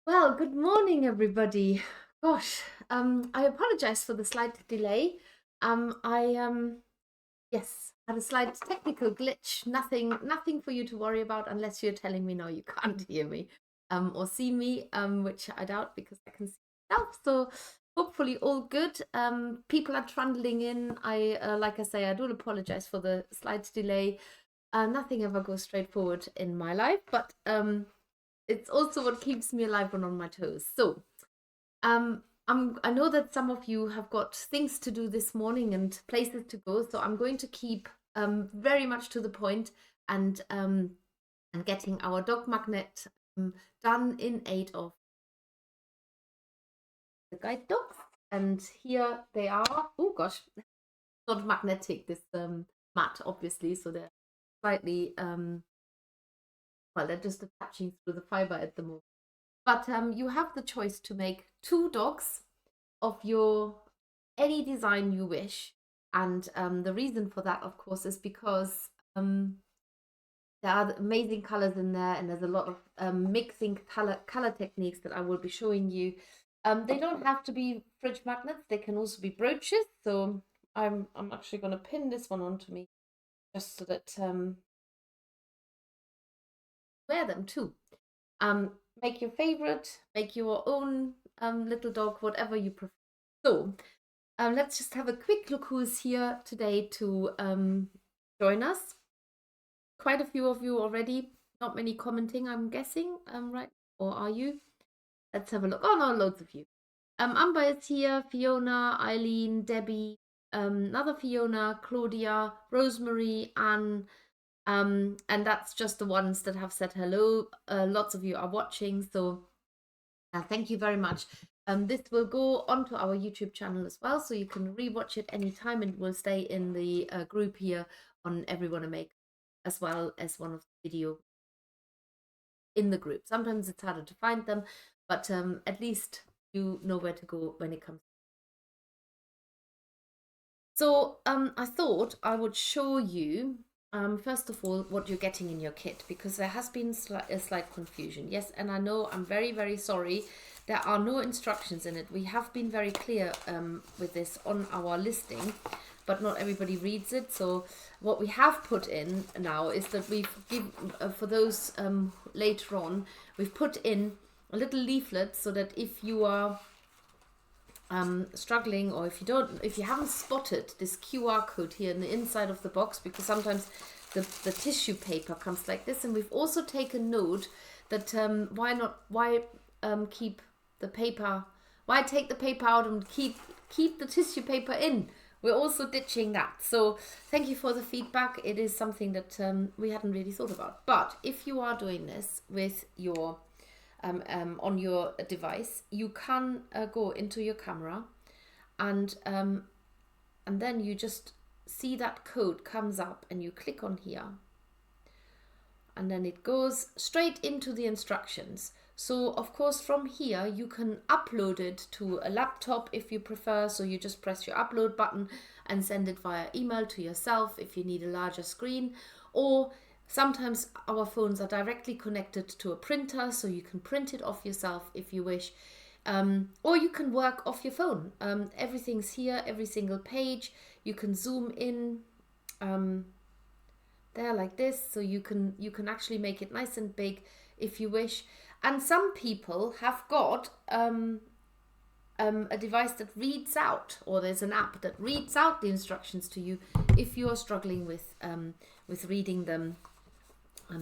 Well, good morning, everybody. Gosh, I apologize for the slight delay. I yes, had a slight technical glitch. Nothing for you to worry about unless you're telling me no, you can't hear me, or see me, which I doubt because I can see myself. So hopefully all good. People are trundling in. Like I say, I do apologize for the slight delay. Nothing ever goes straightforward in my life, but it's also what keeps me alive and on my toes. So, I know that some of you have got things to do this morning and places to go, so I'm going to keep very much to the point and getting our dog magnet done in aid of the guide dogs. And here they are. Oh gosh, not magnetic. This mat, obviously, so they're slightly well, they're just attaching through the fiber at the moment. But you have the choice to make two dogs of your any design you wish. And the reason for that, of course, is because there are amazing colors in there, and there's a lot of mixing color techniques that I will be showing you. They don't have to be fridge magnets; they can also be brooches. So I'm actually going to pin this one onto me just so that wear them too. Um, make your favorite, make your own little dog, whatever you prefer. So let's just have a quick look who's here today to join us. Quite a few of you already. Not many commenting, I'm guessing, right? Or are you? Let's have a look. Oh no, loads of you. Amber is here, Fiona, Eileen, Debbie, another Fiona, Claudia, Rosemary, Anne, and that's just the ones that have said hello. Lots of you are watching, so thank you very much. This will go onto our YouTube channel as well, so you can rewatch it anytime, and it will stay in the group here on Everyone Make, as well as one of the video in the group. Sometimes it's harder to find them, but at least you know where to go when it comes. So I thought I would show you first of all what you're getting in your kit, because there has been a slight confusion. Yes, and I know, I'm very sorry. There are no instructions in it. We have been very clear with this on our listing, but not everybody reads it. So what we have put in now is that we've given, for those later on, we've put in a little leaflet so that if you are struggling, or if you haven't spotted this QR code here in the inside of the box, because sometimes the tissue paper comes like this, and we've also taken note that why keep the paper, why take the paper out and keep the tissue paper in. We're also ditching that. So thank you for the feedback. It is something that we hadn't really thought about. But if you are doing this with your on your device, you can go into your camera, and then you just see that code comes up, and you click on here, and then it goes straight into the instructions. So of course from here you can upload it to a laptop if you prefer, so you just press your upload button and send it via email to yourself if you need a larger screen, or sometimes our phones are directly connected to a printer, so you can print it off yourself if you wish, or you can work off your phone. Everything's here, every single page. You can zoom in there like this, so you can actually make it nice and big if you wish. And some people have got a device that reads out, or there's an app that reads out the instructions to you if you are struggling with reading them,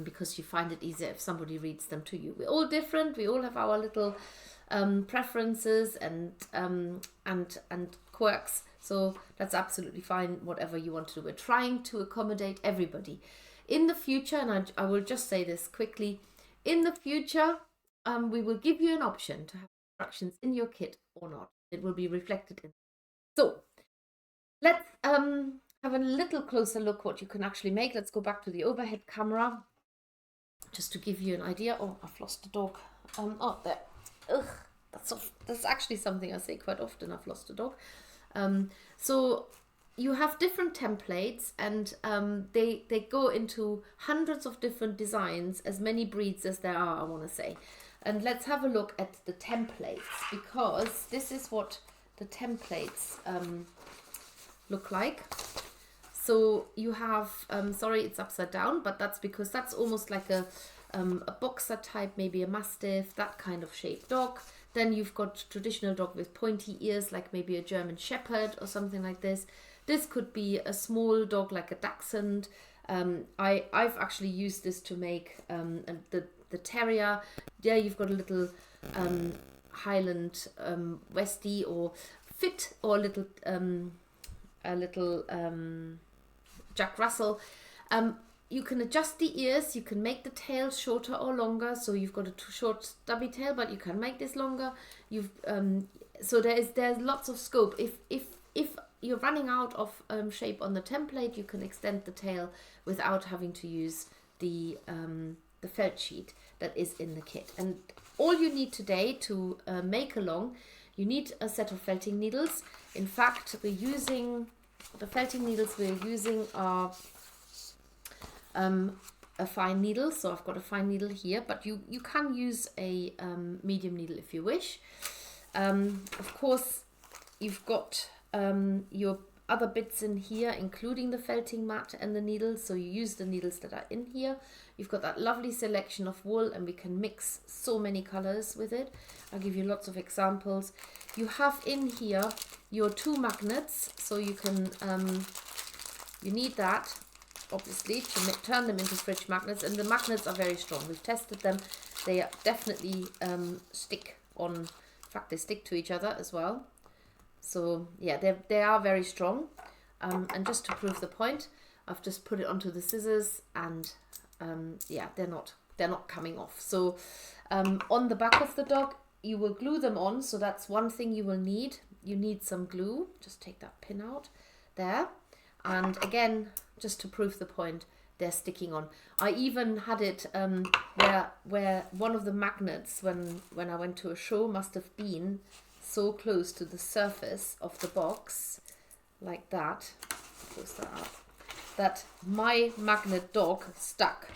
because you find it easier if somebody reads them to you. We're all different. We all have our little preferences and quirks. So that's absolutely fine, whatever you want to do. We're trying to accommodate everybody. In the future, and I will just say this quickly, in the future, we will give you an option to have instructions in your kit or not. It will be reflected in. So let's have a little closer look what you can actually make. Let's go back to the overhead camera, just to give you an idea. Oh, I've lost the dog. Oh, there. Ugh, that's actually something I say quite often. I've lost a dog. So you have different templates, and they go into hundreds of different designs, as many breeds as there are, I want to say. And let's have a look at the templates, because this is what the templates look like. So you have, sorry, it's upside down, but that's because that's almost like a boxer type, maybe a mastiff, that kind of shaped dog. Then you've got traditional dog with pointy ears, like maybe a German Shepherd or something like this. This could be a small dog like a Dachshund. I've actually used this to make the terrier. There you've got a little Highland Westie or Fit, or a little Jack Russell. You can adjust the ears, you can make the tail shorter or longer. So you've got a short stubby tail, but you can make this longer. You've so there's lots of scope. If you're running out of shape on the template, you can extend the tail without having to use the felt sheet that is in the kit. And all you need today to make along, you need a set of felting needles. In fact, we're using the felting needles we're using are a fine needle. So I've got a fine needle here, but you can use a medium needle if you wish. Of course, you've got your other bits in here, including the felting mat and the needles. So you use the needles that are in here. You've got that lovely selection of wool, and we can mix so many colors with it. I'll give you lots of examples. You have in here your 2 magnets, so you can you need that obviously to turn them into fridge magnets, and the magnets are very strong. We've tested them. They definitely stick on. In fact, they stick to each other as well. So yeah, they are very strong. And just to prove the point, I've just put it onto the scissors, and yeah, they're not coming off. So on the back of the dog, you will glue them on. So that's one thing you will need. You need some glue. Just take that pin out there. And again, just to prove the point, they're sticking on. I even had it where one of the magnets, when I went to a show, must have been so close to the surface of the box, like that, close that up, that my magnet dog stuck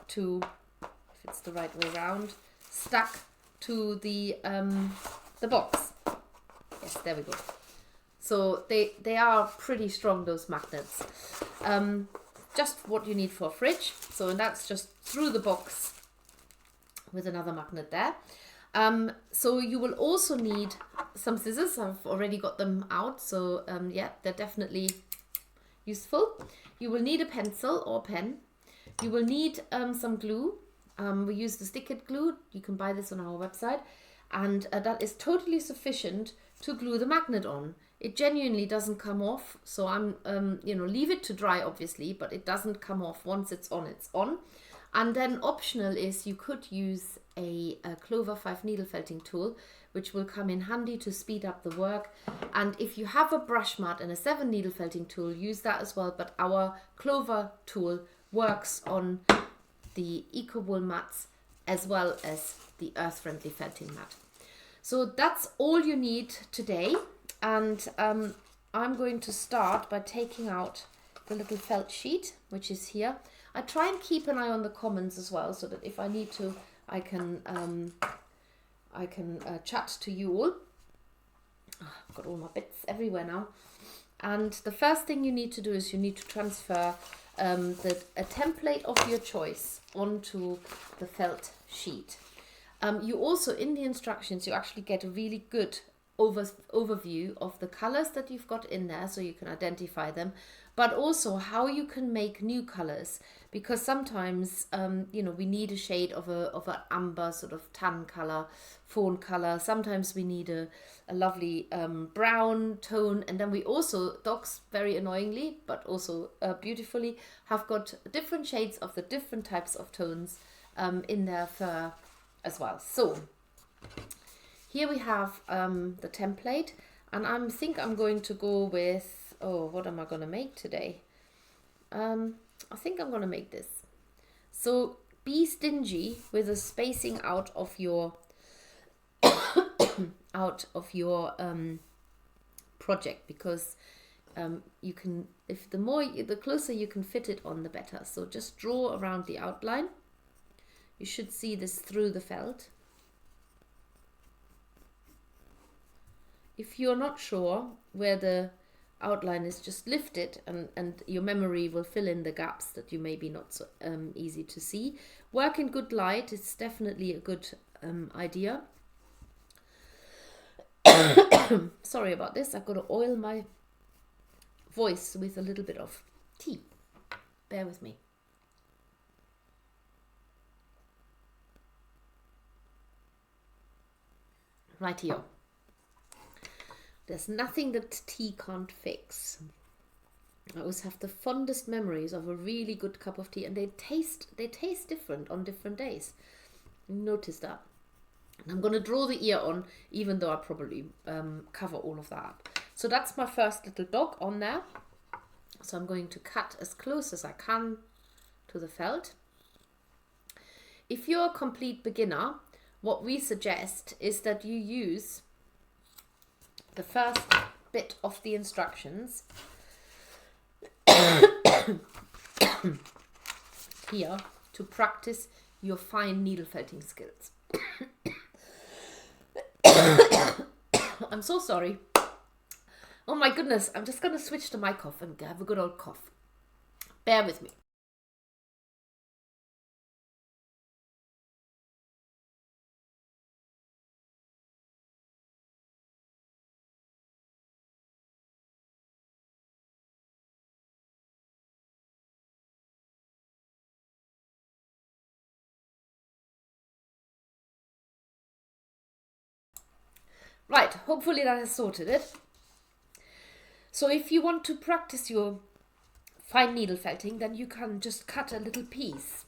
to, if it's the right way around, stuck to the box. Yes, there we go. So they are pretty strong, those magnets. Just what you need for a fridge. So, and that's just through the box with another magnet there. So you will also need some scissors. I've already got them out. So yeah, they're definitely useful. You will need a pencil or pen. You will need some glue. We use the Stick It glue. You can buy this on our website. And that is totally sufficient to glue the magnet on. It genuinely doesn't come off. So I'm, leave it to dry, obviously, but it doesn't come off. Once it's on, it's on. And then optional is you could use a Clover 5 needle felting tool, which will come in handy to speed up the work. And if you have a brush mat and a 7 needle felting tool, use that as well. But our Clover tool works on the Eco Wool mats as well as the Earth Friendly felting mat. So that's all you need today. And I'm going to start by taking out the little felt sheet, which is here. I try and keep an eye on the comments as well, so that if I need to, I can chat to you all. I've got all my bits everywhere now. And the first thing you need to do is you need to transfer a template of your choice onto the felt sheet. You also, in the instructions, you actually get a really good overview of the colors that you've got in there, so you can identify them, but also how you can make new colors, because sometimes we need a shade of an amber sort of tan color, fawn color. Sometimes we need a lovely brown tone, and then we also, dogs very annoyingly but also beautifully, have got different shades of the different types of tones in their fur as well. So here we have the template, and I think I'm going to go with, what am I going to make today? I think I'm going to make this. So be stingy with the spacing out of your project, because you can, if the closer you can fit it on, the better. So just draw around the outline. You should see this through the felt. If you're not sure where the outline is, just lift it and your memory will fill in the gaps that you may be not so easy to see. Work in good light is definitely a good idea. Sorry about this, I've got to oil my voice with a little bit of tea. Bear with me. Rightio. There's nothing that tea can't fix. I always have the fondest memories of a really good cup of tea, and they taste different on different days. Notice that. And I'm going to draw the ear on, even though I probably cover all of that up. So that's my first little dog on there. So I'm going to cut as close as I can to the felt. If you're a complete beginner, what we suggest is that you use the first bit of the instructions here to practice your fine needle felting skills. I'm so sorry. Oh my goodness, I'm just going to switch the mic off and have a good old cough. Bear with me. Right, hopefully that has sorted it. So if you want to practice your fine needle felting, then you can just cut a little piece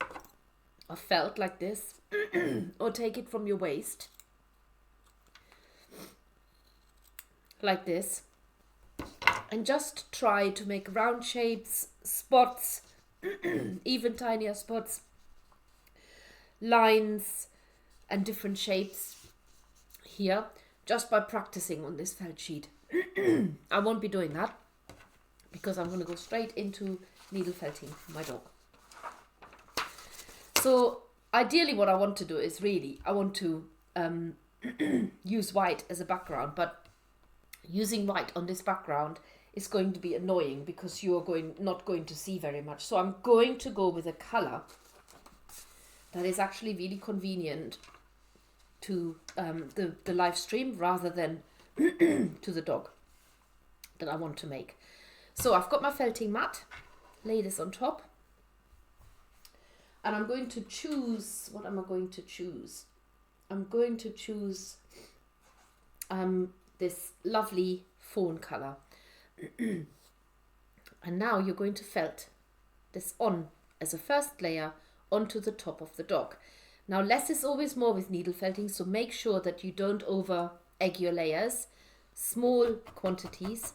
of felt like this or take it from your waist like this and just try to make round shapes, spots, even tinier spots, lines and different shapes here just by practicing on this felt sheet. I won't be doing that because I'm going to go straight into needle felting for my dog. So ideally what I want to do is I want to use white as a background, but using white on this background is going to be annoying because you're not going to see very much. So I'm going to go with a color that is actually really convenient to the live stream rather than to the dog that I want to make. So I've got my felting mat, lay this on top, and I'm going to choose, what am I going to choose? I'm going to choose this lovely fawn color. And now you're going to felt this on as a first layer onto the top of the dog. Now less is always more with needle felting, so make sure that you don't over egg your layers. Small quantities.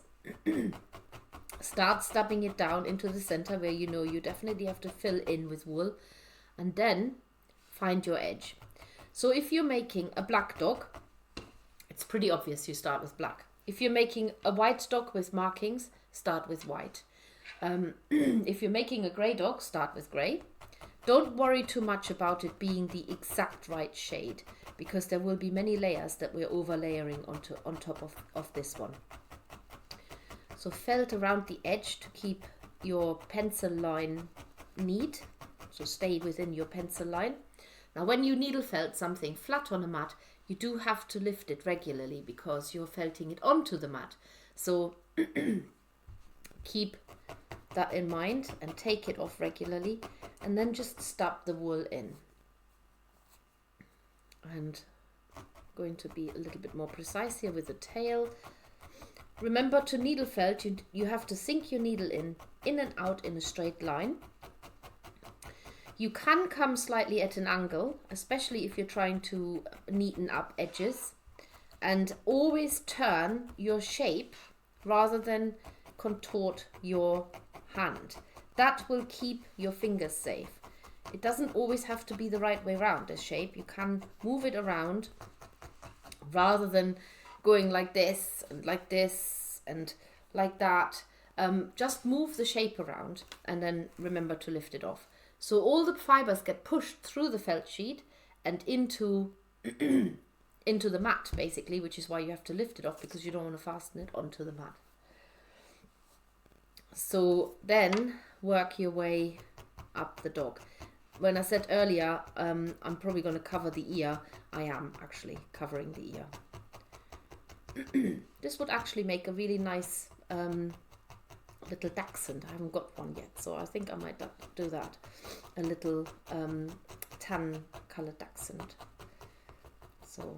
Start stubbing it down into the center where you know you definitely have to fill in with wool, and then find your edge. So if you're making a black dog, it's pretty obvious you start with black. If you're making a white dog with markings, start with white. If you're making a grey dog, start with grey. Don't worry too much about it being the exact right shade, because there will be many layers that we're over layering on top of this one. So felt around the edge to keep your pencil line neat, so stay within your pencil line. Now when you needle felt something flat on a mat, you do have to lift it regularly because you're felting it onto the mat. So keep that in mind and take it off regularly, and then just stub the wool in. And I'm going to be a little bit more precise here with the tail. Remember, to needle felt, you have to sink your needle in and out in a straight line. You can come slightly at an angle, especially if you're trying to neaten up edges, and always turn your shape rather than contort your hand. That will keep your fingers safe. It doesn't always have to be the right way around, a shape. You can move it around rather than going like this and like this and like that. Just move the shape around and then remember to lift it off. So all the fibers get pushed through the felt sheet and into into the mat, basically, which is why you have to lift it off, because you don't want to fasten it onto the mat. So then work your way up the dog. When I said earlier, I'm probably going to cover the ear, I am actually covering the ear. This would actually make a really nice little dachshund. I haven't got one yet, so I think I might do that. A little tan colored dachshund. So,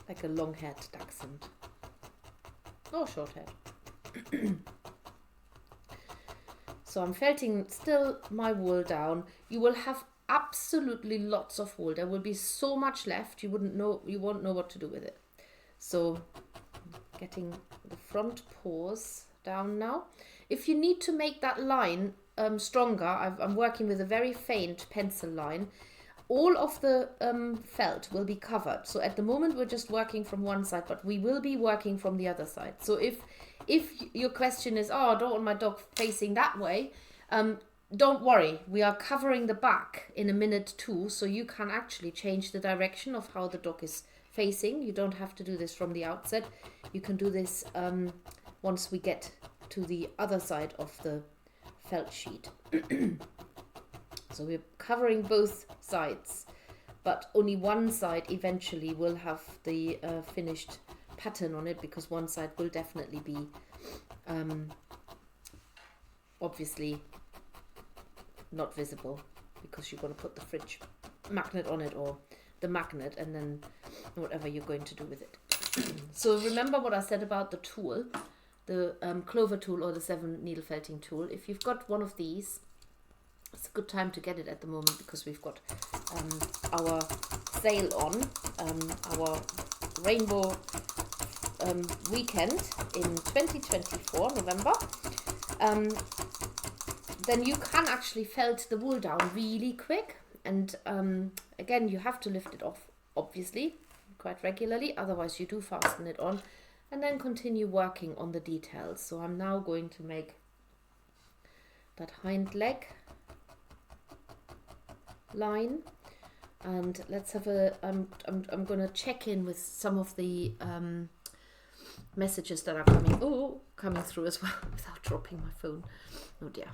like a long-haired dachshund. Or short-haired. So I'm felting still my wool down. You will have absolutely lots of wool. There will be so much left, you won't know what to do with it. So getting the front paws down now. If you need to make that line stronger, I'm working with a very faint pencil line. All of the felt will be covered. So at the moment we're just working from one side, but we will be working from the other side. So if your question is, oh, I don't want my dog facing that way, don't worry. We are covering the back in a minute too, so you can actually change the direction of how the dog is facing. You don't have to do this from the outset. You can do this once we get to the other side of the felt sheet. So we're covering both sides, but only one side eventually will have the finished pattern on it, because one side will definitely be obviously not visible, because you're going to put the fridge magnet on it, or the magnet, and then whatever you're going to do with it. So remember what I said about the tool, the clover tool or the 7 needle felting tool. If you've got one of these, it's a good time to get it at the moment, because we've got our sale on, our rainbow weekend in 2024, November. Then you can actually felt the wool down really quick. And again, you have to lift it off, obviously, quite regularly. Otherwise, you do fasten it on. And then continue working on the details. So I'm now going to make that hind leg line, and let's have a I'm going to check in with some of the messages that are coming through as well, without dropping my phone. Oh dear.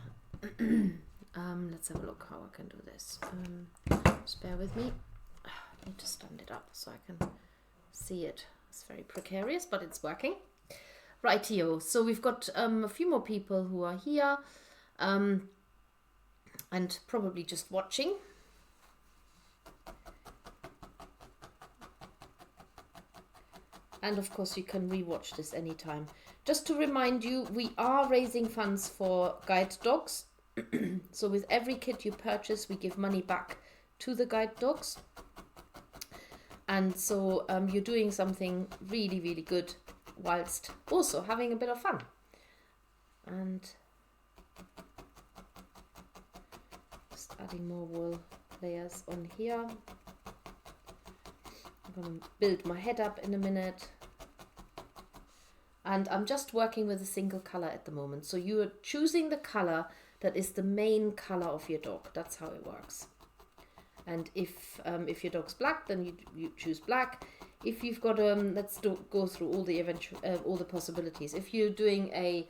Let's have a look how I can do this. Just bear with me. I need to stand it up so I can see it. It's very precarious, but it's working. Rightio. So we've got a few more people who are here and probably just watching. And of course you can rewatch this anytime. Just to remind you, we are raising funds for guide dogs. So with every kit you purchase, we give money back to the guide dogs. And so you're doing something really, really good, whilst also having a bit of fun. And just adding more wool layers on here. I'm going to build my head up in a minute. And I'm just working with a single color at the moment. So you are choosing the color that is the main color of your dog. That's how it works. And if your dog's black, then you choose black. If you've got let's go through all the all the possibilities. If you're doing a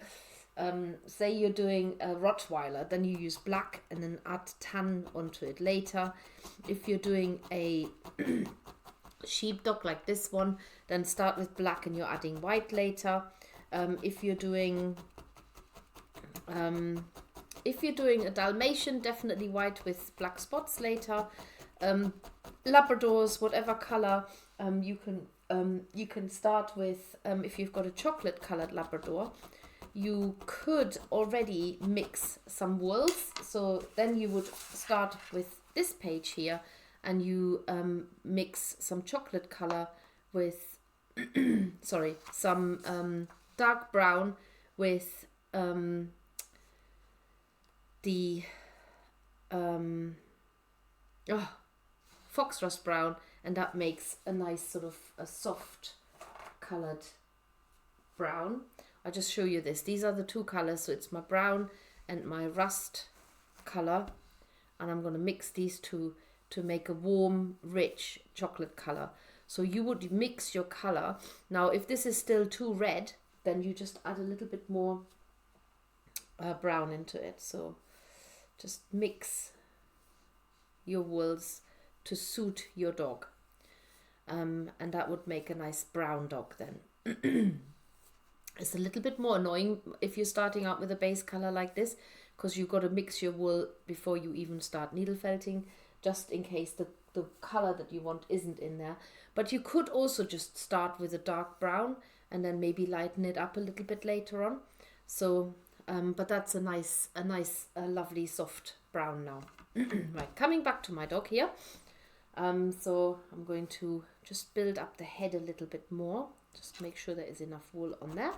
say you're doing a Rottweiler, then you use black and then add tan onto it later. If you're doing a sheepdog like this one, then start with black and you're adding white later. If you're doing a Dalmatian, definitely white with black spots later. Labradors, whatever color, you can start with. If you've got a chocolate colored Labrador, you could already mix some wools. So then you would start with this page here, and you mix some chocolate color with some dark brown with the fox rust brown, and that makes a nice sort of a soft colored brown. I'll just show you this. These are the two colors. So it's my brown and my rust color, and I'm going to mix these two to make a warm, rich chocolate color. So you would mix your color. Now, if this is still too red, then you just add a little bit more brown into it. So just mix your wools to suit your dog. And that would make a nice brown dog then. It's a little bit more annoying if you're starting out with a base color like this, because you've got to mix your wool before you even start needle felting, just in case the color that you want isn't in there. But you could also just start with a dark brown and then maybe lighten it up a little bit later on. So, but that's a lovely soft brown now. Right, coming back to my dog here. So I'm going to just build up the head a little bit more. Just make sure there is enough wool on there.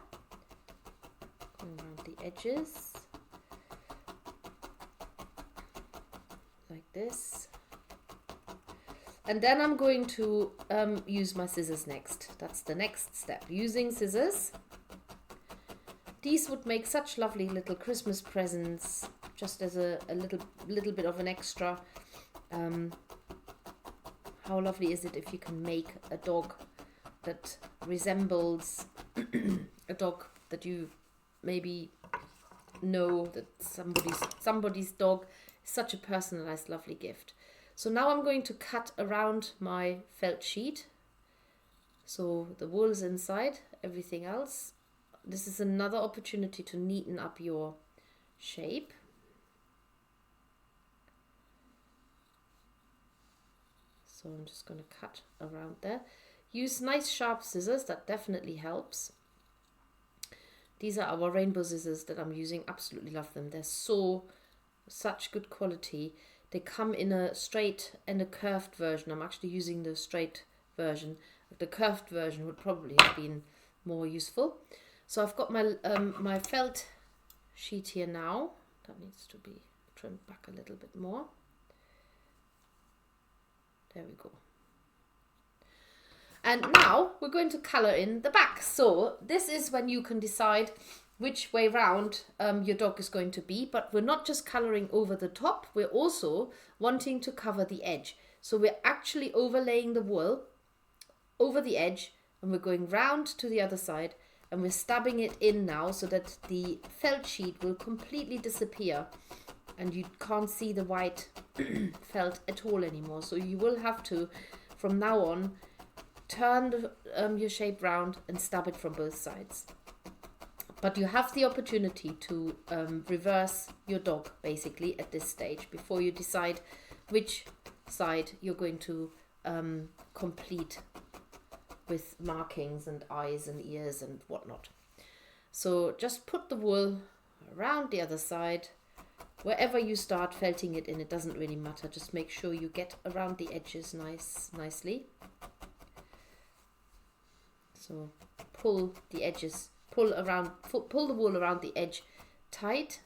Going around the edges. Like this. And then I'm going to use my scissors next. That's the next step. Using scissors. These would make such lovely little Christmas presents, just as a little bit of an extra. How lovely is it if you can make a dog that resembles a dog that you maybe know that somebody's dog. Such a personalized, lovely gift. So now I'm going to cut around my felt sheet. So the wool's inside, everything else. This is another opportunity to neaten up your shape. So I'm just going to cut around there. Use nice sharp scissors, that definitely helps. These are our rainbow scissors that I'm using. Absolutely love them. They're such good quality. They come in a straight and a curved version. I'm actually using the straight version. The curved version would probably have been more useful. So I've got my my felt sheet here now. That needs to be trimmed back a little bit more. There we go. And now we're going to color in the back. So this is when you can decide which way round your dog is going to be, but we're not just coloring over the top, we're also wanting to cover the edge. So we're actually overlaying the wool over the edge, and we're going round to the other side, and we're stabbing it in now so that the felt sheet will completely disappear and you can't see the white felt at all anymore. So you will have to, from now on, turn your shape round and stab it from both sides. But you have the opportunity to reverse your dog basically at this stage before you decide which side you're going to complete with markings and eyes and ears and whatnot. So just put the wool around the other side. Wherever you start felting it in, it doesn't really matter. Just make sure you get around the edges nicely. So pull the edges. Pull the wool around the edge tight,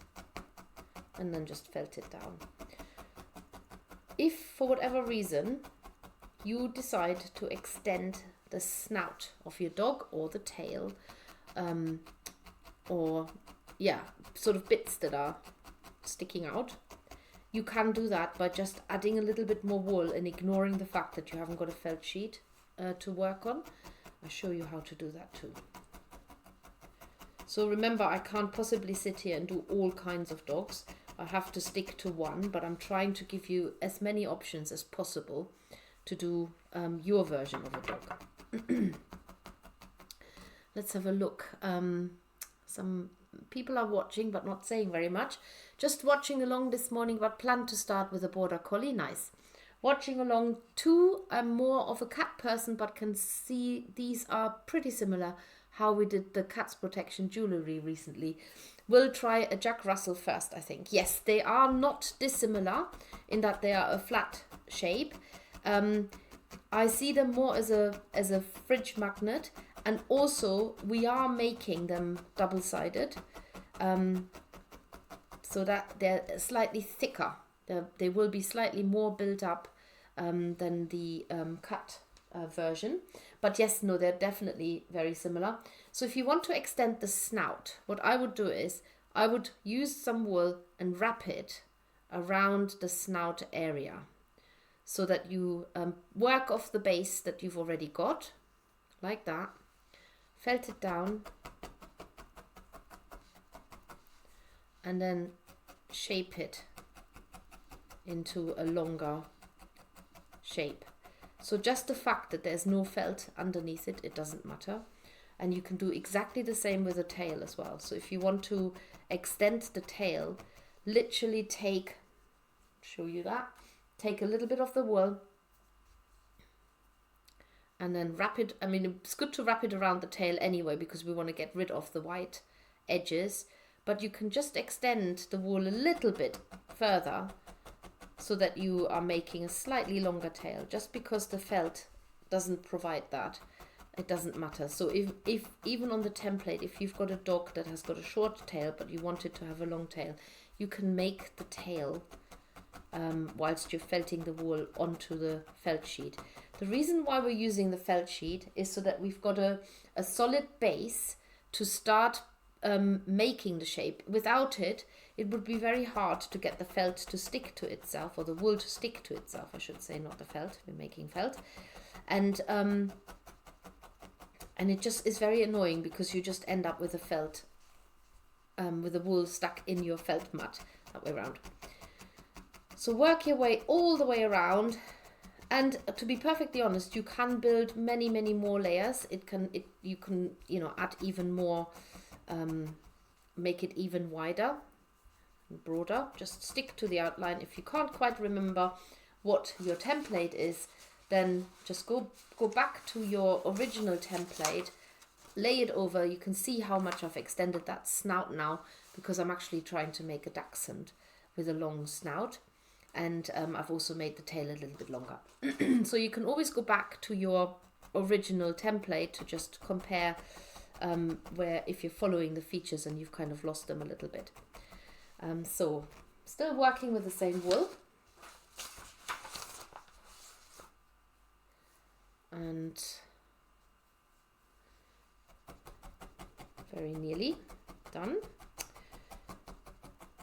and then just felt it down. If for whatever reason you decide to extend the snout of your dog or the tail, or sort of bits that are sticking out, you can do that by just adding a little bit more wool and ignoring the fact that you haven't got a felt sheet to work on. I'll show you how to do that too. So remember, I can't possibly sit here and do all kinds of dogs. I have to stick to one, but I'm trying to give you as many options as possible to do your version of a dog. Let's have a look. Some people are watching but not saying very much. Just watching along this morning, but plan to start with a border collie. Nice. Watching along too. I'm more of a cat person, but can see these are pretty similar. How we did the cat's protection jewelry recently. We'll try a Jack Russell first, I think. Yes, they are not dissimilar in that they are a flat shape. I see them more as a fridge magnet, and also we are making them double-sided, so that they're slightly thicker. They will be slightly more built up than the cut version. But yes, no, they're definitely very similar. So if you want to extend the snout, what I would do is I would use some wool and wrap it around the snout area so that you work off the base that you've already got, like that, felt it down, and then shape it into a longer shape. So just the fact that there's no felt underneath it, it doesn't matter. And you can do exactly the same with the tail as well. So if you want to extend the tail, literally show you that, take a little bit of the wool and then wrap it. I mean, it's good to wrap it around the tail anyway, because we want to get rid of the white edges, but you can just extend the wool a little bit further so that you are making a slightly longer tail. Just because the felt doesn't provide that, it doesn't matter. So if even on the template, if you've got a dog that has got a short tail but you want it to have a long tail, you can make the tail whilst you're felting the wool onto the felt sheet. The reason why we're using the felt sheet is so that we've got a solid base to start making the shape. Without it, it would be very hard to get the felt to stick to itself, or the wool to stick to itself, I should say, not the felt. We're making felt. And it just is very annoying because you just end up with a felt, with the wool stuck in your felt mat, that way around. So work your way all the way around, and to be perfectly honest, you can build many more layers. You can add even more, make it even wider, broader. Just stick to the outline. If you can't quite remember what your template is, then just go back to your original template, lay it over. You can see how much I've extended that snout now, because I'm actually trying to make a dachshund with a long snout, and I've also made the tail a little bit longer. So you can always go back to your original template to just compare where, if you're following the features and you've kind of lost them a little bit. So still working with the same wool. And very nearly done.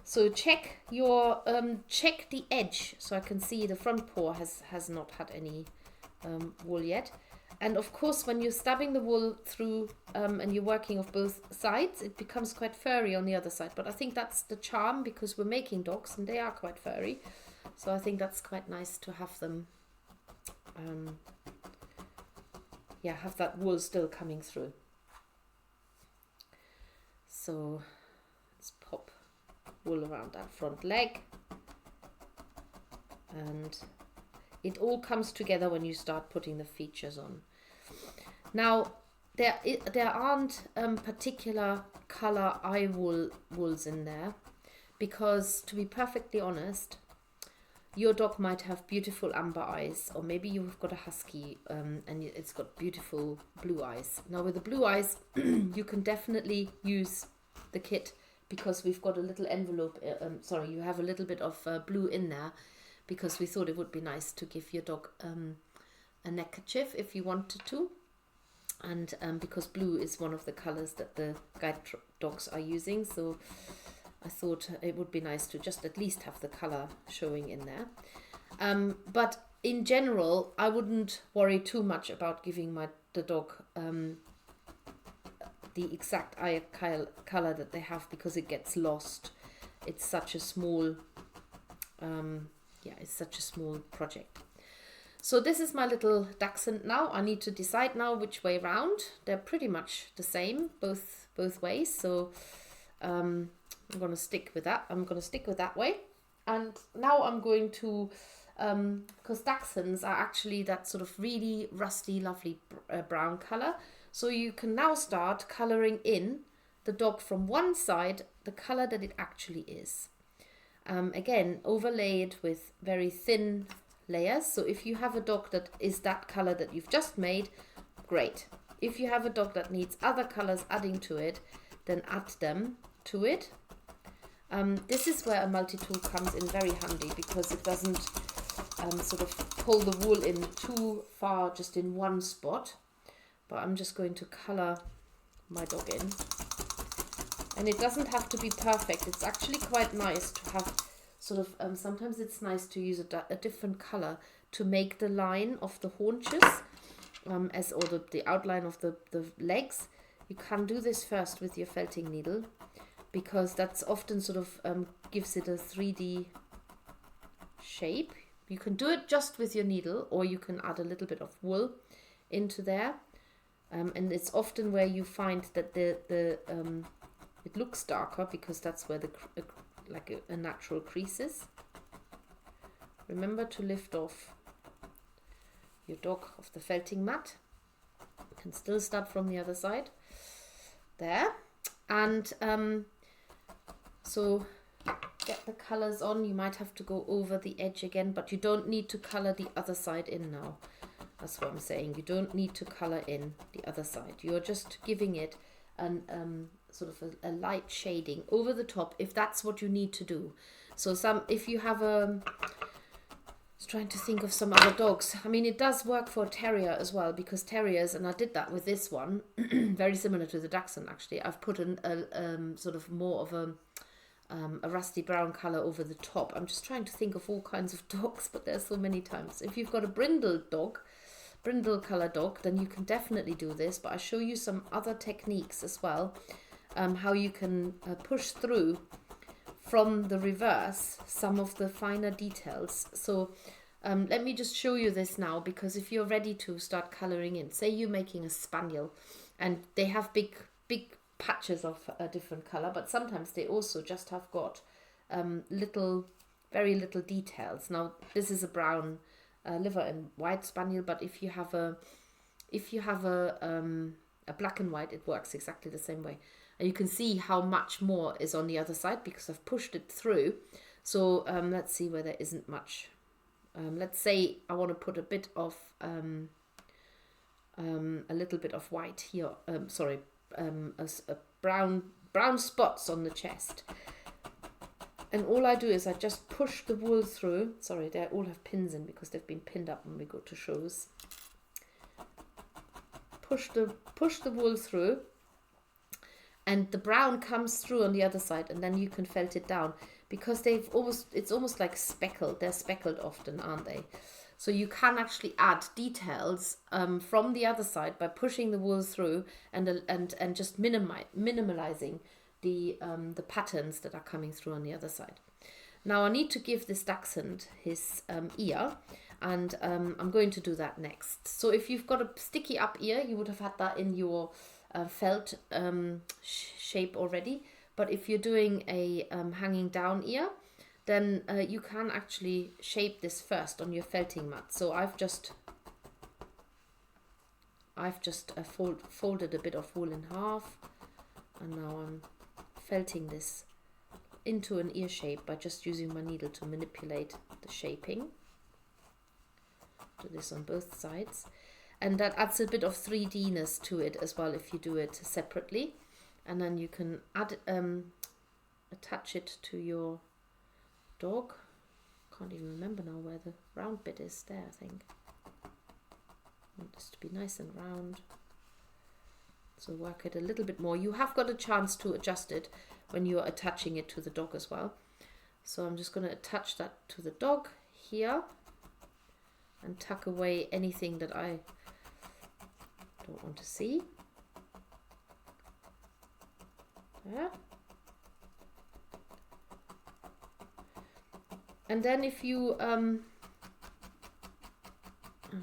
So check your check the edge, so I can see the front paw has not had any wool yet. And of course, when you're stabbing the wool through and you're working off both sides, it becomes quite furry on the other side. But I think that's the charm, because we're making dogs and they are quite furry. So I think that's quite nice to have them have that wool still coming through. So let's pop wool around that front leg, and it all comes together when you start putting the features on. Now there aren't particular color eye wools in there, because to be perfectly honest, your dog might have beautiful amber eyes, or maybe you've got a husky and it's got beautiful blue eyes. Now with the blue eyes, you can definitely use the kit, because we've got a little envelope, you have a little bit of blue in there, because we thought it would be nice to give your dog a neckerchief if you wanted to. And because blue is one of the colors that the guide dogs are using, so I thought it would be nice to just at least have the color showing in there. But in general, I wouldn't worry too much about giving the dog the exact eye color that they have, because it gets lost. It's such a small, it's such a small project. So this is my little dachshund now. I need to decide now which way round. They're pretty much the same both ways. So I'm going to stick with that. I'm going to stick with that way. And now I'm going to, because dachshunds are actually that sort of really rusty, lovely brown color. So you can now start coloring in the dog from one side, the color that it actually is. Again, overlay it with very thin layers. So if you have a dog that is that color that you've just made, great. If you have a dog that needs other colors adding to it, then add them to it. This is where a multi-tool comes in very handy, because it doesn't sort of pull the wool in too far just in one spot. But I'm just going to color my dog in. And it doesn't have to be perfect. It's actually quite nice to have sort of, sometimes it's nice to use a different color to make the line of the haunches, or the outline of the legs. You can do this first with your felting needle, because that's often sort of gives it a 3D shape. You can do it just with your needle, or you can add a little bit of wool into there. And it's often where you find that it looks darker, because that's where a natural crease is. Remember to lift off your dog off the felting mat. You can still start from the other side. There. And so get the colors on. You might have to go over the edge again, but you don't need to color the other side in now. That's what I'm saying. You don't need to color in the other side. You're just giving it an sort of a light shading over the top, if that's what you need to do. So if you have I was trying to think of some other dogs. I mean, it does work for a terrier as well, because terriers, and I did that with this one, very similar to the Dachshund actually. I've put sort of more of a rusty brown color over the top. I'm just trying to think of all kinds of dogs, but there's so many times. If you've got a brindle color dog, then you can definitely do this, but I show you some other techniques as well, how you can push through from the reverse some of the finer details. So let me just show you this now, because if you're ready to start coloring in, say you're making a spaniel and they have big patches of a different color, but sometimes they also just have got very little details. Now this is a brown liver and white spaniel, but if you have a black and white, it works exactly the same way. And you can see how much more is on the other side, because I've pushed it through. So let's see where there isn't much. Let's say I want to put a bit of a little bit of white here. A brown spots on the chest. And all I do is I just push the wool through. Sorry, they all have pins in because they've been pinned up when we go to shows. Push the wool through, and the brown comes through on the other side, and then you can felt it down, because it's almost like speckled. They're speckled often, aren't they? So you can actually add details from the other side by pushing the wool through and just minimalizing the patterns that are coming through on the other side. Now I need to give this dachshund his ear, and I'm going to do that next. So if you've got a sticky up ear, you would have had that in your felt shape already. But if you're doing a hanging down ear, then you can actually shape this first on your felting mat. So I've just folded a bit of wool in half, and now I'm felting this into an ear shape by just using my needle to manipulate the shaping. Do this on both sides, and that adds a bit of 3D-ness to it as well if you do it separately. And then you can add attach it to your dog. Can't even remember now where the round bit is. There, I think. I want this to be nice and round. So work it a little bit more. You have got a chance to adjust it when you're attaching it to the dog as well. So I'm just going to attach that to the dog here and tuck away anything that I don't want to see. There. And then if you I'm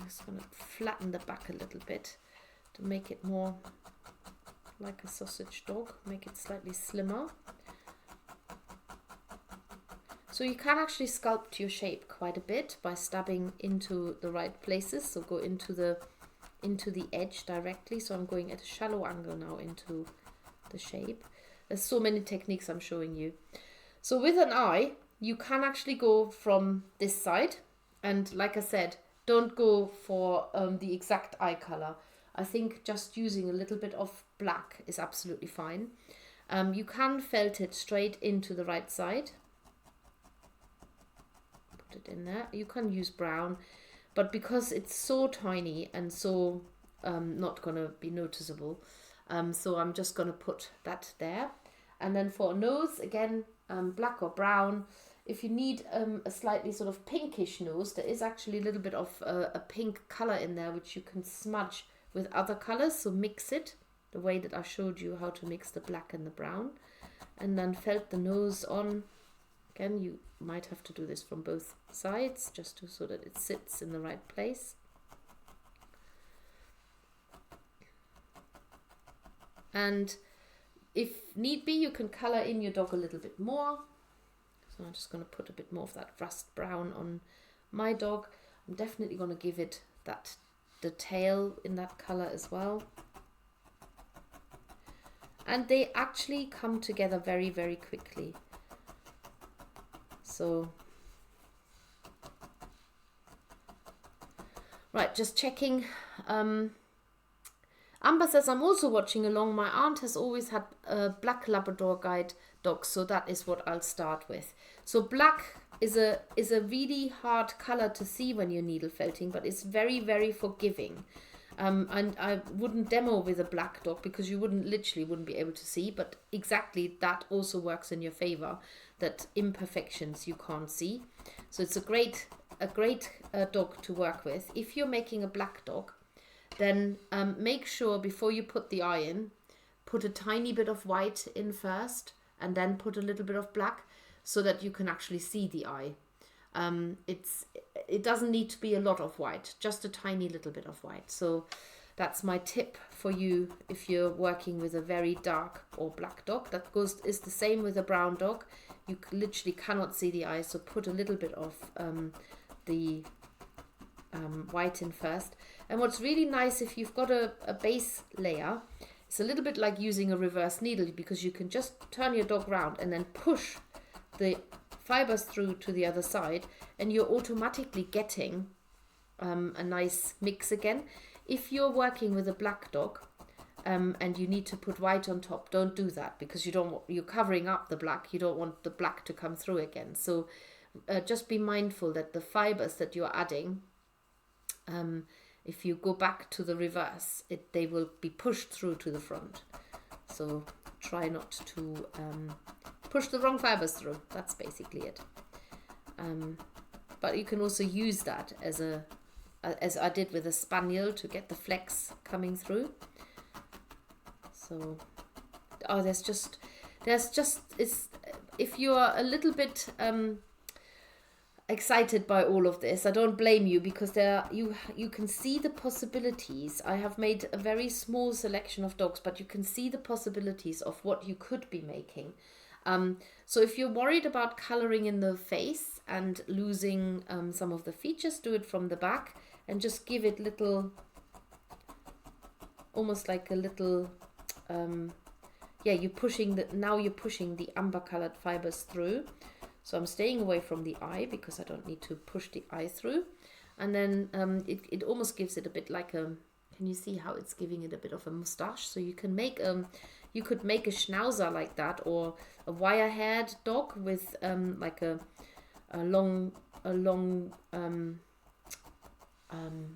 just going to flatten the back a little bit to make it more like a sausage dog, make it slightly slimmer. So you can actually sculpt your shape quite a bit by stabbing into the right places. So go into the edge directly. So I'm going at a shallow angle now into the shape. There's so many techniques I'm showing you. So with an eye, you can actually go from this side, and like I said, don't go for the exact eye color. I think just using a little bit of black is absolutely fine. You can felt it straight into the right side. Put it in there. You can use brown, but because it's so tiny and so not going to be noticeable, so I'm just going to put that there. And then for a nose, again, black or brown. If you need a slightly sort of pinkish nose, there is actually a little bit of a pink color in there, which you can smudge with other colors. So mix it the way that I showed you how to mix the black and the brown. And then felt the nose on. Again, you might have to do this from both sides just so that it sits in the right place. And if need be, you can color in your dog a little bit more. So I'm just going to put a bit more of that rust brown on my dog. I'm definitely going to give it the tail in that color as well. And they actually come together very, very quickly. So, right, just checking. Amber says, I'm also watching along. My aunt has always had a black Labrador guide dog, so that is what I'll start with. So black is a really hard color to see when you're needle felting, but it's very, very forgiving. And I wouldn't demo with a black dog because you wouldn't be able to see, but exactly that also works in your favor, that imperfections you can't see. So it's a great dog to work with. If you're making a black dog, then make sure before you put the eye in, put a tiny bit of white in first and then put a little bit of black so that you can actually see the eye. It doesn't need to be a lot of white, just a tiny little bit of white. So that's my tip for you if you're working with a very dark or black dog. That is the same with a brown dog. You literally cannot see the eye, so put a little bit of the white in first. And what's really nice, if you've got a base layer, it's a little bit like using a reverse needle, because you can just turn your dog round and then push the fibers through to the other side, and you're automatically getting a nice mix again. If you're working with a black dog and you need to put white on top, don't do that, because you're covering up the black. You don't want the black to come through again. So just be mindful that the fibers that you're adding, if you go back to the reverse, they will be pushed through to the front. So try not to push the wrong fibers through. That's basically it. But you can also use that as I did with a spaniel, to get the flex coming through. So if you're a little bit excited by all of this, I don't blame you, because you can see the possibilities. I have made a very small selection of dogs, but you can see the possibilities of what you could be making. So if you're worried about coloring in the face and losing some of the features, do it from the back and just give it little, almost like a little, you're pushing the amber colored fibers through. So I'm staying away from the eye because I don't need to push the eye through. And then it almost gives it a bit like can you see how it's giving it a bit of a mustache? So you can make you could make a schnauzer like that, or a wire-haired dog with like a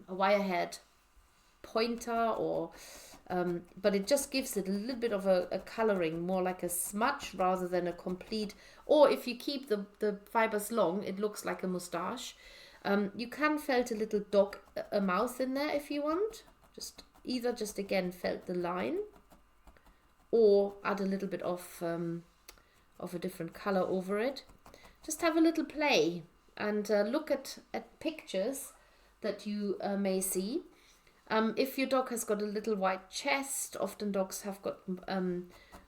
wire-haired pointer, or but it just gives it a little bit of a coloring, more like a smudge rather than a complete. Or if you keep the fibers long, it looks like a mustache. You can felt a little dog a mouth in there if you want. Just again felt the line, or add a little bit of a different color over it. Just have a little play and look at pictures that you may see. If your dog has got a little white chest, often dogs have got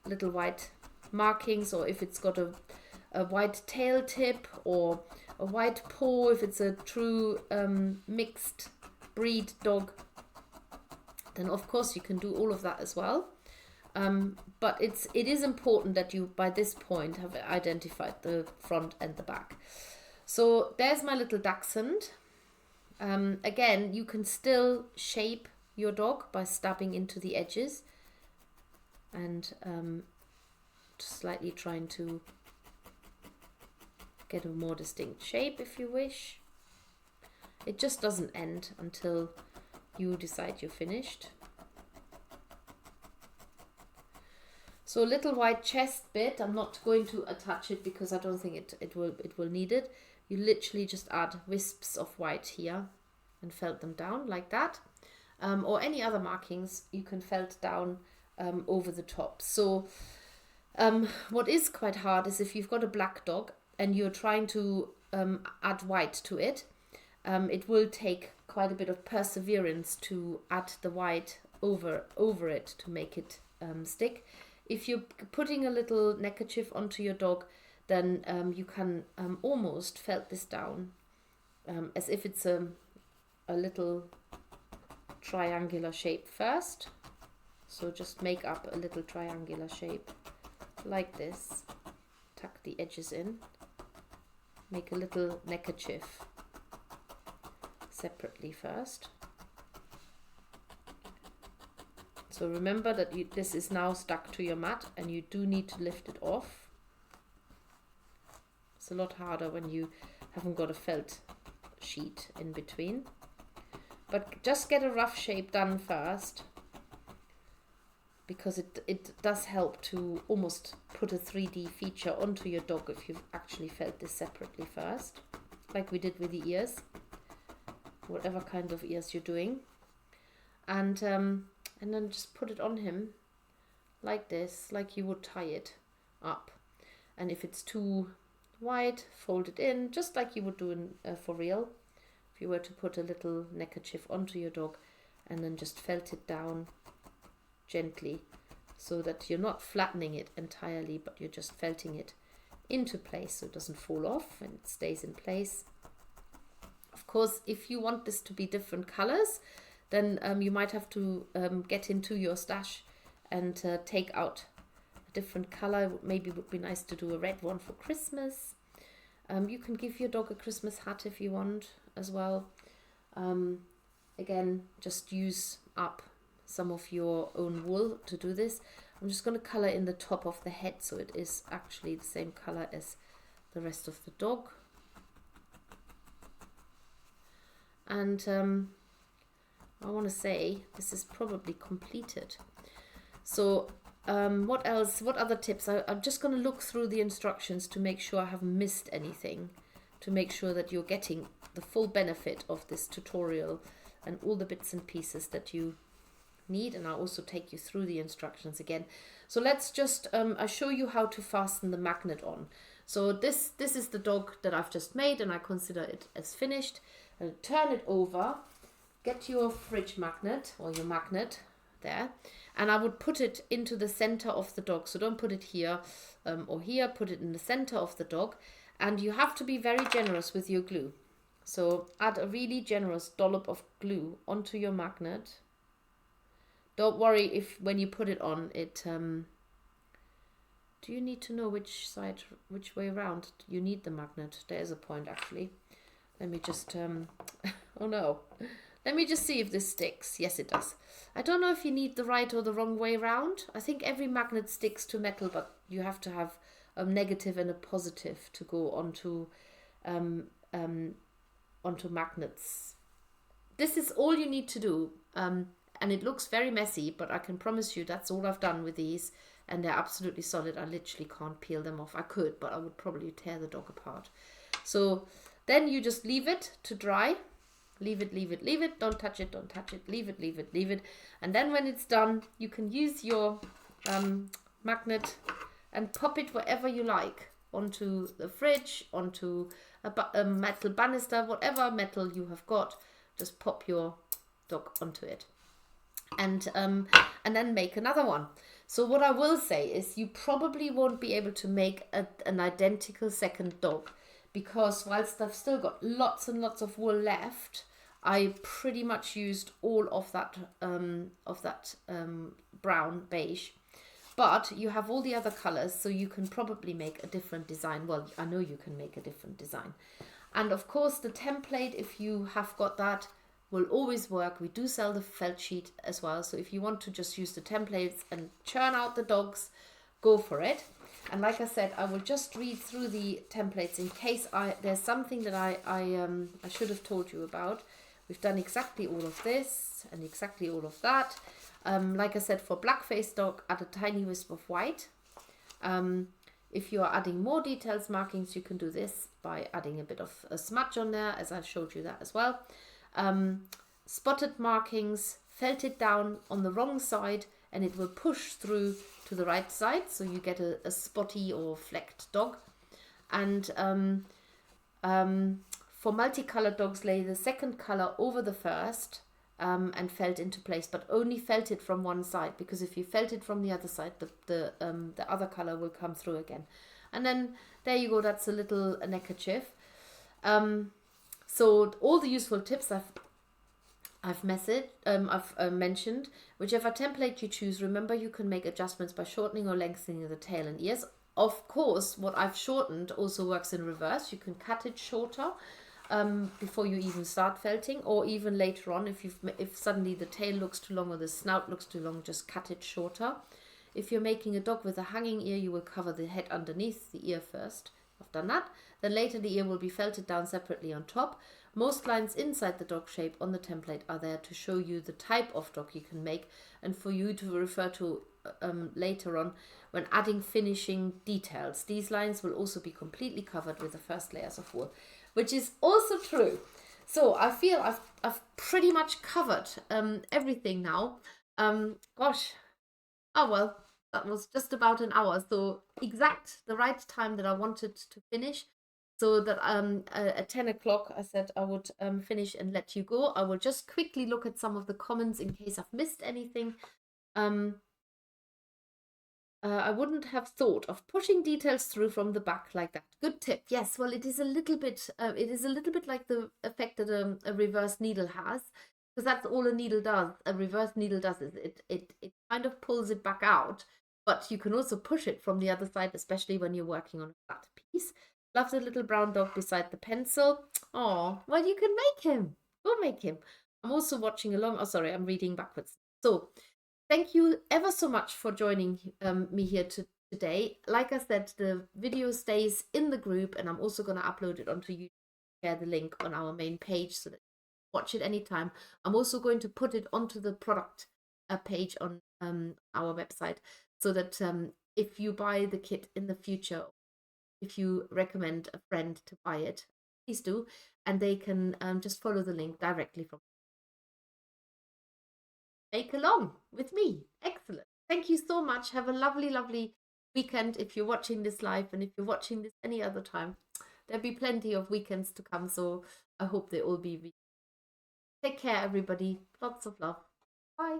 little white markings, or if it's got a white tail tip or a white paw, if it's a true mixed breed dog, then of course you can do all of that as well. But it is important that you by this point have identified the front and the back. So there's my little dachshund. Again, you can still shape your dog by stabbing into the edges and slightly trying to get a more distinct shape if you wish. It just doesn't end until you decide you're finished. So a little white chest bit, I'm not going to attach it because I don't think it will need it. You literally just add wisps of white here and felt them down like that. Or any other markings you can felt down over the top. So what is quite hard is if you've got a black dog and you're trying to add white to it, it will take quite a bit of perseverance to add the white over it to make it stick. If you're putting a little neckerchief onto your dog, then you can almost felt this down as if it's a little triangular shape first. So just make up a little triangular shape like this, tuck the edges in, make a little neckerchief separately first. So remember that this is now stuck to your mat and you do need to lift it off. It's a lot harder when you haven't got a felt sheet in between. But just get a rough shape done first, because it does help to almost put a 3D feature onto your dog if you've actually felt this separately first, like we did with the ears, whatever kind of ears you're doing. And then just put it on him like this, like you would tie it up. And if it's too wide, fold it in, just like you would do in, for real. If you were to put a little neckerchief onto your dog and then just felt it down gently, so that you're not flattening it entirely, but you're just felting it into place so it doesn't fall off and it stays in place. Of course, if you want this to be different colors, then you might have to get into your stash and take out a different color. Maybe it would be nice to do a red one for Christmas. You can give your dog a Christmas hat if you want as well. Again, just use up some of your own wool to do this. I'm just going to color in the top of the head so it is actually the same color as the rest of the dog. And I want to say this is probably completed. So what else? What other tips? I'm just going to look through the instructions to make sure I haven't missed anything, to make sure that you're getting the full benefit of this tutorial and all the bits and pieces that you need. And I'll also take you through the instructions again. So let's just I'll show you how to fasten the magnet on. So this is the dog that I've just made and I consider it as finished. I'll turn it over, get your fridge magnet or your magnet there, and I would put it into the center of the dog. So don't put it here or here, put it in the center of the dog. And you have to be very generous with your glue. So add a really generous dollop of glue onto your magnet. Don't worry if when you put it on, it do you need to know which side, which way around you need the magnet? There is a point actually. Let me just oh no, let me just see if this sticks. Yes, it does. I don't know if you need the right or the wrong way around. I think every magnet sticks to metal, but you have to have a negative and a positive to go onto onto magnets. This is all you need to do. And it looks very messy, but I can promise you that's all I've done with these, and they're absolutely solid. I literally can't peel them off. I could, but I would probably tear the dog apart. So then you just leave it to dry. Leave it, leave it, leave it. Don't touch it, don't touch it. Leave it, leave it, leave it. And then when it's done, you can use your magnet and pop it wherever you like. Onto the fridge, onto a metal banister, whatever metal you have got. Just pop your dog onto it. And then make another one. So what I will say is you probably won't be able to make an identical second dog, because whilst I've still got lots and lots of wool left, I pretty much used all of that brown beige. But you have all the other colors, so you can probably make a different design. Well, I know you can make a different design. And of course the template, if you have got that, will always work. We do sell the felt sheet as well, so if you want to just use the templates and churn out the dogs, go for it. And like I said, I will just read through the templates in case there's something that I should have told you about. We've done exactly all of this and exactly all of that. Like I said, for black-faced dog, add a tiny wisp of white. If you are adding more details, markings, you can do this by adding a bit of a smudge on there, as I've showed you that as well. Spotted markings, felt it down on the wrong side, and it will push through to the right side, so you get a spotty or flecked dog. And for multicolored dogs, lay the second color over the first, and felt into place, but only felt it from one side, because if you felt it from the other side, the other color will come through again. And then there you go, that's a little neckerchief. So all the useful tips I've mentioned. Whichever template you choose, remember you can make adjustments by shortening or lengthening the tail and ears. Of course, what I've shortened also works in reverse. You can cut it shorter before you even start felting, or even later on, if suddenly the tail looks too long or the snout looks too long, just cut it shorter. If you're making a dog with a hanging ear, you will cover the head underneath the ear first. I've done that. Then later the ear will be felted down separately on top. Most lines inside the dog shape on the template are there to show you the type of dog you can make, and for you to refer to later on when adding finishing details. These lines will also be completely covered with the first layers of wool, which is also true. So I feel I've pretty much covered everything now. Gosh, oh well, that was just about an hour, so exact the right time that I wanted to finish. So that at 10 o'clock I said I would finish and let you go. I will just quickly look at some of the comments in case I've missed anything. I wouldn't have thought of pushing details through from the back like that. Good tip. Yes, well, it is a little bit like the effect that a reverse needle has, because that's all a needle does. A reverse needle does is it kind of pulls it back out, but you can also push it from the other side, especially when you're working on a flat piece. Love the little brown dog beside the pencil. Oh, well, you can make him. Go make him. I'm also watching along. Oh, sorry, I'm reading backwards. So, thank you ever so much for joining me here today. Like I said, the video stays in the group, and I'm also going to upload it onto YouTube, share the link on our main page so that you can watch it anytime. I'm also going to put it onto the product page on our website, so that if you buy the kit in the future, if you recommend a friend to buy it, please do, and they can just follow the link directly from make along with me. Excellent. Thank you so much. Have a lovely, lovely weekend if you're watching this live, and if you're watching this any other time, there'll be plenty of weekends to come, so I hope they all be. Take care, everybody. Lots of love. Bye.